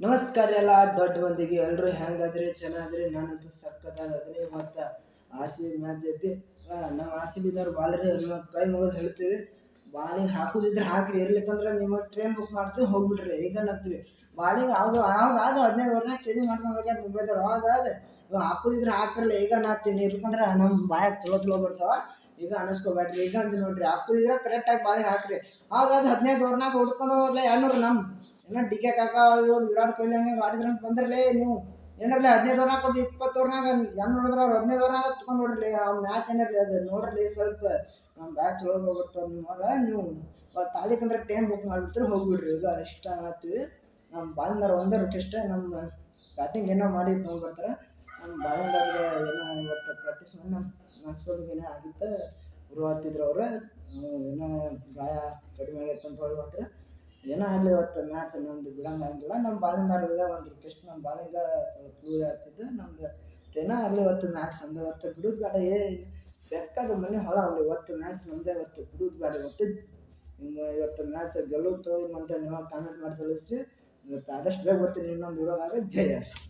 ನಮಸ್ಕಾರ ಎಲ್ಲ ದೊಡ್ಡ ಮಂದಿಗೆ ಎಲ್ಲರೂ ಹೆಂಗದ್ರಿ ಚೆನ್ನಾದ್ರಿ. ನಾನಂತೂ ಸಕ್ಕತ್ತಾಗದ್ರಿ. ಮತ್ತು ಆರ್ ಸಿ ಬಿ ಮ್ಯಾಚ್ ಐತಿ. ನಾವು ಆರ್ ಸಿ ಬಿದವ್ರು ಬಾಳ್ರಿ ನಿಮಗೆ ಕೈ ಮುಗಿದು ಹೇಳ್ತೀವಿ, ಬಾಲಿಂಗ್ ಹಾಕೋದಿದ್ರೆ ಹಾಕ್ರಿ, ಇರ್ಲಿಕ್ಕಂದ್ರೆ ನಿಮಗೆ ಟ್ರೈನ್ ಬುಕ್ ಮಾಡ್ತೀವಿ ಹೋಗ್ಬಿಡ್ರಿ. ಈಗ ಅಂತೀವಿ ಬಾಲಿಂಗ್ ಯಾವುದು 15 ಓವರ್ನಾಗ ಚೇಂಜ್ ಮಾಡ್ಕೊಂಡು ಹೋಗ್ಯಾರ ಮುಂಬೈದವ್ರು. ಹೌದಾದ್ರೆ ಇವಾಗ ಹಾಕೋದಿದ್ರೆ ಹಾಕಿರಲ್ಲ ಈಗ ನಾತೀನಿ, ಇರ್ಲಿಕ್ಕಂದ್ರೆ ನಮ್ಮ ಬಾಯಾಗ ಚಲೋ ಬರ್ತಾವ. ಈಗ ಅನಿಸ್ಕೋಬೇಡ್ರಿ. ಈಗ ಅಂತ ನೋಡ್ರಿ, ಹಾಕೋದಿದ್ರೆ ಕರೆಕ್ಟಾಗಿ ಬಾಲಿಂಗ್ ಹಾಕ್ರಿ. ಹೌದಾದ 15 ಓವರ್ನಾಗ ಹುಡ್ಕೊಂಡು ಹೋಗ್ಲೇ 200 ನಮ್ಮ ಏನೋ ಡಿ ಕೆ ಕಾಕ ಇವ್ರು ವಿರಾಟ್ ಕೊಹ್ಲಿ ಹಂಗೆ ಆಡಿದ್ರೆ ಬಂದ್ರಲ್ಲೇ ನೀವು ಏನಿರಲಿ 15 ಓವರ್ನಾಗ ಕೊಟ್ಟು 20 ಓವರ್ನಾಗ ಹೆಂಗೆ ನೋಡಿದ್ರೆ ಅವ್ರು 15 ಓವರ್ನಾಗ ತೊಗೊಂಡು ನೋಡ್ರಿ. ಆ ಮ್ಯಾಚ್ ಏನಿರಲಿ ಅದು ನೋಡ್ರಿ. ಸ್ವಲ್ಪ ನಮ್ಮ ಬ್ಯಾಟ್ ಚಲೋ ಹೋಗ್ಬಿಡ್ತಾವೆ ನಿಮ್ಮವ್ರ. ನೀವು ತಾಳಿಕಂದ್ರೆ ಟೈಮ್ ಬುಕ್ ಮಾಡಿಬಿಡ್ತೀರಿ ಹೋಗ್ಬಿಡ್ರಿ. ಈಗ ಇಷ್ಟ ಆಗ್ತೀವಿ. ನಮ್ಮ ಬಾಲಿಂದವ್ರು ಒಂದೇ ರಿಕ್ವೆಸ್ಟ್, ನಮ್ಮ ಬ್ಯಾಟಿಂಗ್ ಏನೋ ಮಾಡಿ ತೊಗೊಂಡ್ಬರ್ತಾರೆ. ನಮ್ಮ ಬಾಲಿಂದವ್ರಿಗೆ ಏನೋ ಇವತ್ತು ಪ್ರಾಕ್ಟೀಸ್ ಮಾಡಿ ನಮ್ಮ ನಕ್ಸೋಲಿಗೆ ಏನೋ ಆಗಿತ್ತು ಉರುವಾಗ್ತಿದ್ರು ಅವ್ರು. ಏನೋ ಗಾಯ ಕಡಿಮೆ ಆಗೈತೆ ಅಂತ ಹೇಳ್ಬಿಟ್ರೆ ಏನೋ ಆಗಲಿ ಇವತ್ತು ಮ್ಯಾಚ್ ನಮ್ದು ಬಿಡಂಗಿಲ್ಲ. ನಮ್ಮ ಬಾಲಿಂದವ್ರಿಗೆ ಒಂದು ರಿಕ್ವೆಸ್ಟ್, ನಮ್ಮ ಬಾಲಿಂಗ ಪ್ರೂವ್ ಆಗ್ತಿದ್ದು ನಮ್ದು ಏನೋ ಆಗಲಿ ಇವತ್ತು ಮ್ಯಾಚ್ ನಮ್ದು. ಇವತ್ತು ಬಿಡೋದು ಬೇಡ, ಬೇಕಾದ ಮನೆ ಹೊಳ ಅವಳು. ಇವತ್ತು ಮ್ಯಾಚ್ ನಮ್ಮದೇ, ಇವತ್ತು ಬಿಡೋದು ಬೇಡ. ಇವತ್ತು ಮ್ಯಾಚ್ ಗೆಲ್ಲುತ್ತೋ ಅಂತ ನೀವು ಕಾಮೆಂಟ್ ಮಾಡಿ ತಿಳಿಸ್ರಿ. ಇವತ್ತು ಆದಷ್ಟು ಬೇಗ ಬರ್ತೀನಿ ಇನ್ನೊಂದು ವಿಡಿಯೋದಾಗ. ಜೈ ಆರ್ ಸಿ ಬಿ.